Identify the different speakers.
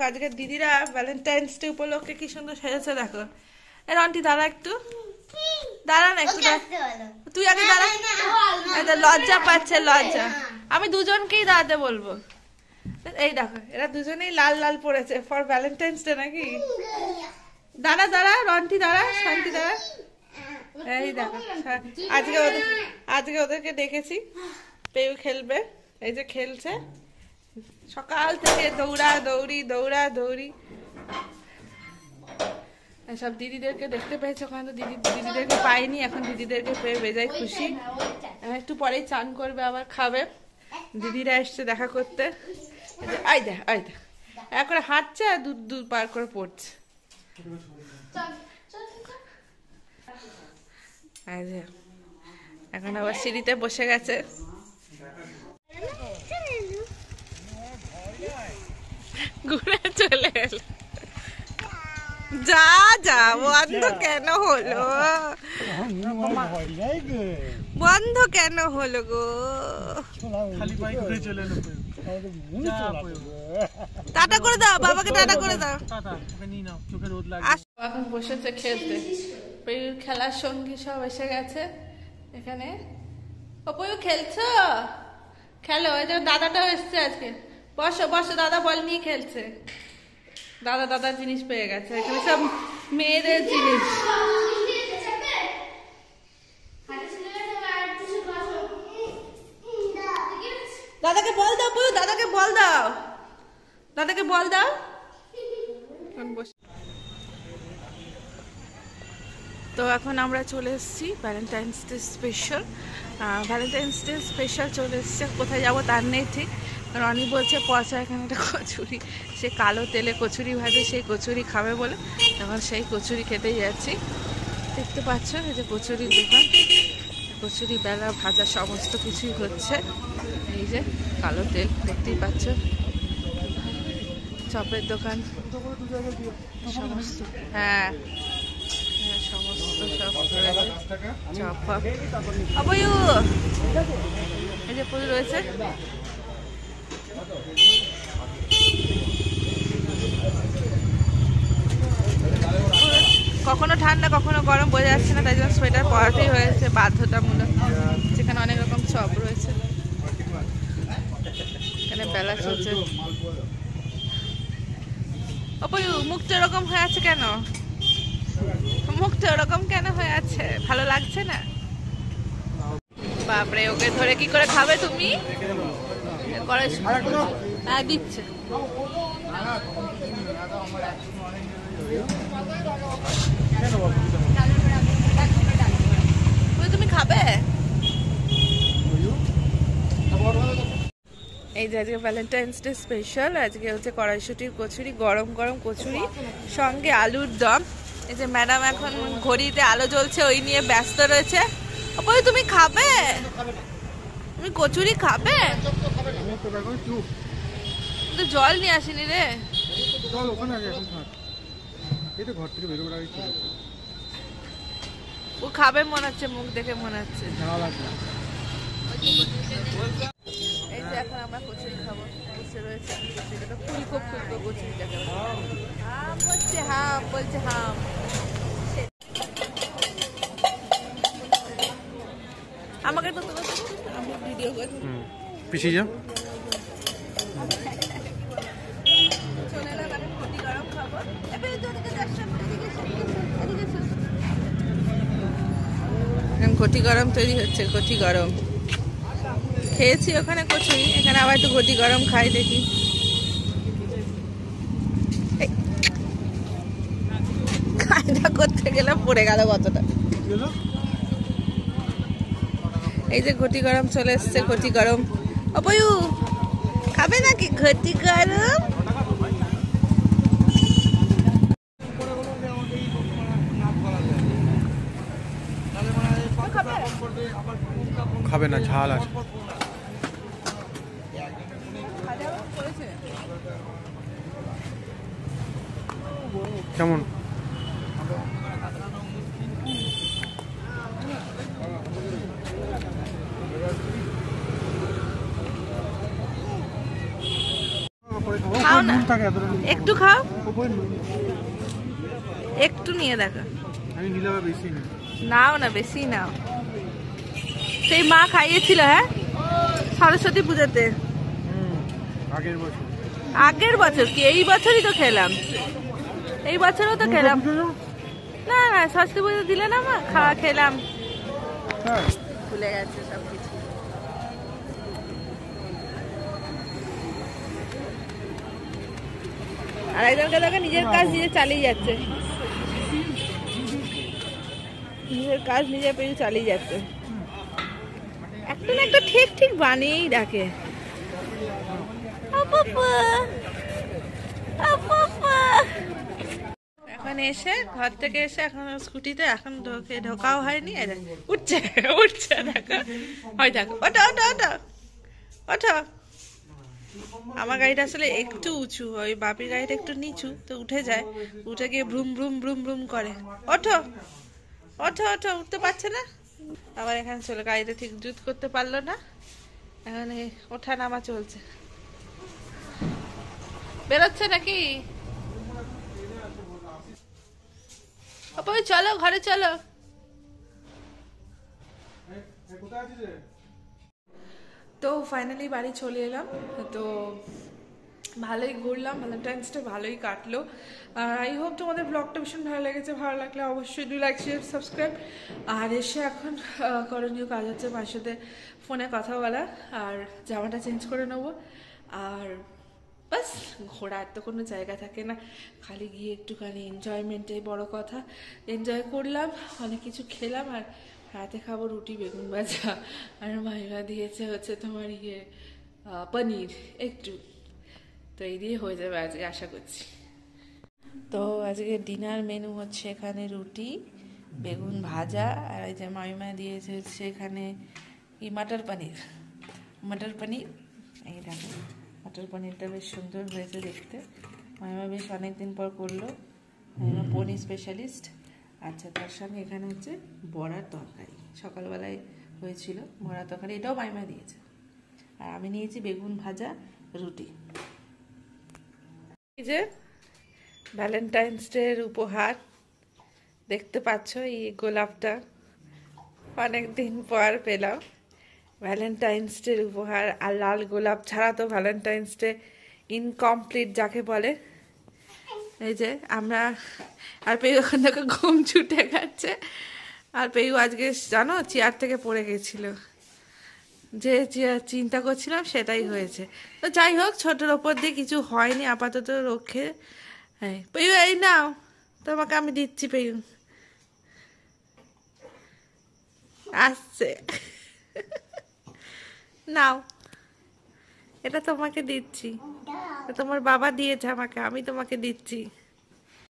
Speaker 1: আজকে দিদিরা Valentine's day উপলক্ষে কি সুন্দর সেজেছে দেখো। রন্টি দাঁড়া একটু, দাঁড়া না একটু, তুই আগে দাঁড়া। লজ্জা পাচ্ছে, লজ্জা। আমি দুজনকেই দাঁড়াতে বলবো। এই দেখো এরা দুজনেই লাল লাল পড়েছে ফর ভ্যালেন্টাইন্স ডে নাকি। দাঁড়া দাঁড়া রন্টি দাঁড়া, শান্তি দাঁড়া। এই দেখো আজকে ওদেরকে দেখেছি পেউ খেলবে, এই যে খেলছে সকাল থেকে দৌড়া দৌড়ি। সব দিদিদেরকে দেখতে পেয়েছে, ওখানে তো দিদিদেরকে পাইনি, এখন দিদিদেরকে পেয়ে বেজায় খুশি। একটু পরেই চান করবে, আবার খাবে। দিদিরা এসছে দেখা করতে। আই দেখ করে হাঁটছে আর দূর পার করে পড়ছে। এখন আবার সিঁড়িতে বসে গেছে। ঘুরে চলে এলো। যা যা বন্ধ কেন হলো, বন্ধ কেন হলো গো? টাটা করে দাও বাবাকে, টাটা করে দাও। এখন বসেছে খেলতে, খেলার সঙ্গী সব এসে গেছে এখানে। অপয়ু খেলছো? খেলো, এই যে দাদাটাও এসছে আজকে। বসো বসো, দাদা বল নিয়ে খেলছে। দাদার জিনিস পেয়ে গেছে, এখানে সব মেয়েদের জিনিস। দাদাকে বল দাও পুরো, দাদাকে বল দাও, দাদাকে বল দাও। তো এখন আমরা চলে এসেছি ভ্যালেন্টাইন্স ডে স্পেশাল চলে এসছে। কোথায় যাবো তার নেই ঠিক। রনি বলছে পচা এখানে একটা কচুরি, সে কালো তেলে কচুরি ভাজে, সেই কচুরি খাবে বলে তখন সেই কচুরি খেতেই যাচ্ছি। দেখতে পাচ্ছ এই যে কচুরির দোকান, কচুরি বেলা ভাজা সমস্ত কিছুই হচ্ছে। এই যে কালো তেল দেখতেই পাচ্ছ, চপের দোকান সমস্ত, হ্যাঁ সমস্ত সব চপ ফপ। অবয়ু এই যে পুজো রয়েছে। কখনো ঠান্ডা কখনো গরম বোঝা যাচ্ছে না, তাই জন্য সোয়েটার পরাতেই হয়েছে বাধ্যতামূলক। যেখানে অনেক রকম চপ রয়েছে, এখানে বেলা চলছে। অপয়ু মুখটা এরকম হয়ে আছে কেন? মুখটা ওরকম কেন হয়ে আছে? ভালো লাগছে না? বাপরে, ওকে ধরে কি করে খাবে তুমি? দিচ্ছে তুমি খাবে? এই যে আজকে ভ্যালেন্টাইন্স ডে স্পেশাল, আজকে হচ্ছে কড়াইশুটির কচুরি, গরম গরম কচুরি সঙ্গে আলুর দম। এই যে ম্যাডাম এখন ঘড়িতে আলো জ্বলছে ওই নিয়ে ব্যস্ত রয়েছে। ওই তুমি খাবে? তুমি কচুরি খাবে? জল নিয়ে আসিনি রে। ও খাবে মনে হচ্ছে, মুখ দেখে মনে হচ্ছে। এই যে এখন আমরা কচুরি খাবো, বসে রয়েছে। ফুলকো কচুরিটাকে হাম বলছে, হাম বলছে, হাম। আমাকে তো আমি ভিডিও করছি, পিছিয়ে যাও। চলে এলাম এখন ঘটি গরম খাবো। ঘটি গরম তৈরি হচ্ছে, ঘটি গরম খেয়েছি ওখানে কচুরি, এখানে আবার একটু ঘটি গরম খাই দেখি। কায়দা করতে গেলে পড়ে গেল কতটা। এই যে ঘটি গরম চলে এসছে, ঘটি গরম। অপয়ু খাবে নাকি ঘটি গরম?
Speaker 2: খাবে না, ঝাল আছে। কেমন?
Speaker 1: খাও না।
Speaker 2: থাকে এতটা
Speaker 1: একটু খাও, একটু নিয়ে দেখো।
Speaker 2: আমি নিলাম বেশি না।
Speaker 1: নাও না, বেশি নাও। সেই মা খাইয়েছিল, হ্যাঁ, সরস্বতী পুজোতে।
Speaker 2: আগের বছর।
Speaker 1: আগের বছর কি, এই বছরই তো খেলাম, এই বছরও তো খেলাম। না না, সরস্বতী পুজো দিলে না মা, খেলাম, ভুলে গেছে সবকিছু। আর একজনকে দেখো নিজের কাজ নিজে চালিয়ে যাচ্ছে, নিজের কাজ নিজে পেয়ে চালিয়ে যাচ্ছে। একটা না একটা ঠিক ঠিক বানিয়েই রাখে। এখন এসে ঘর থেকে এসে এখন স্কুটিতে এখন ঢোকাও হয়নি, উঠছে উঠছে দেখো, হয় দেখো, ওটা ওটা ওটা ওঠো। আমার গাড়িটা আসলে একটু উঁচু, ওই বাপির গাড়িটা একটু নিচু, তো উঠে যায়, উঠে গিয়ে ভ্রুম ভ্রুম ভ্রুম ভ্রুম করে। ওঠো ওঠো ওঠো, উঠতে পারছে না। আবার এখানে চলে, গাড়িটা ঠিক জুত করতে পারলো না, এখন ওঠা নামা চলছে। বেরোচ্ছে নাকি? চলো ঘরে চলো। তো ফাইনালি বাড়ি চলে এলাম। তো ভালোই ঘুরলাম, ভ্যালেন্টাইন্স ডে ভালোই কাটলো। আর আই হোপ তোমাদের ব্লগটা ভীষণ ভালো লেগেছে। ভালো লাগলে অবশ্যই ডু লাইক, শেয়ার, সাবস্ক্রাইব। আর এসে এখন করণীয় কাজ হচ্ছে মার সাথে ফোনে কথা বলা, আর জামাটা চেঞ্জ করে নেবো। আর বাস, ঘোরার তো কোনো জায়গা থাকে না, খালি গিয়ে একটুখানি এনজয়মেন্টে বড় কথা। এনজয় করলাম, অনেক কিছু খেলাম। আর রাতে খাবো রুটি বেগুন ভাজা, আর মাইমা দিয়েছে হচ্ছে তোমার পনির একটু। তো এই দিয়ে হয়ে যাবে আজকে আশা করছি। তো আজকে ডিনার মেনু হচ্ছে এখানে রুটি বেগুন ভাজা, আর এই যে মাইমা দিয়েছে হচ্ছে এখানে মটর পনির। মটর পনির, এই দেখো মটর পনিরটা বেশ সুন্দর হয়েছে দেখতে। মাইমা বেশ অনেকদিন পর করলো, মাইমা পনির স্পেশালিস্ট। আচ্ছা, তার সঙ্গে এখানে হচ্ছে বড়ার তরকারি, সকালবেলায় হয়েছিল বড়ার তরকারি, এটাও মাইমা দিয়েছে। আর আমি নিয়েছি বেগুন ভাজা রুটি। এই যে ভ্যালেন্টাইন্স ডের উপহার দেখতে পাচ্ছ, এই গোলাপটা অনেকদিন পর পেলাম, ভ্যালেন্টাইন্স ডের উপহার। আর লাল গোলাপ ছাড়া তো ভ্যালেন্টাইন্স ডে ইনকমপ্লিট যাকে বলে। এই যে আমরা, আর পেউ ওখান থেকে ঘুম ছুটে গেছে। আর পেউ আজকে জানো চেয়ার থেকে পড়ে গেছিল, যে চিন্তা করছিলাম সেটাই হয়েছে। তো যাই হোক, ছোটোর ওপর দিয়ে কিছু হয়নি আপাতত রক্ষে। হ্যাঁ পেউ, এই নাও, তোমাকে আমি দিচ্ছি পেউ, আসছে নাও, এটা তোমাকে দিচ্ছি, তোমার বাবা দিয়েছে আমাকে, আমি তোমাকে দিচ্ছি।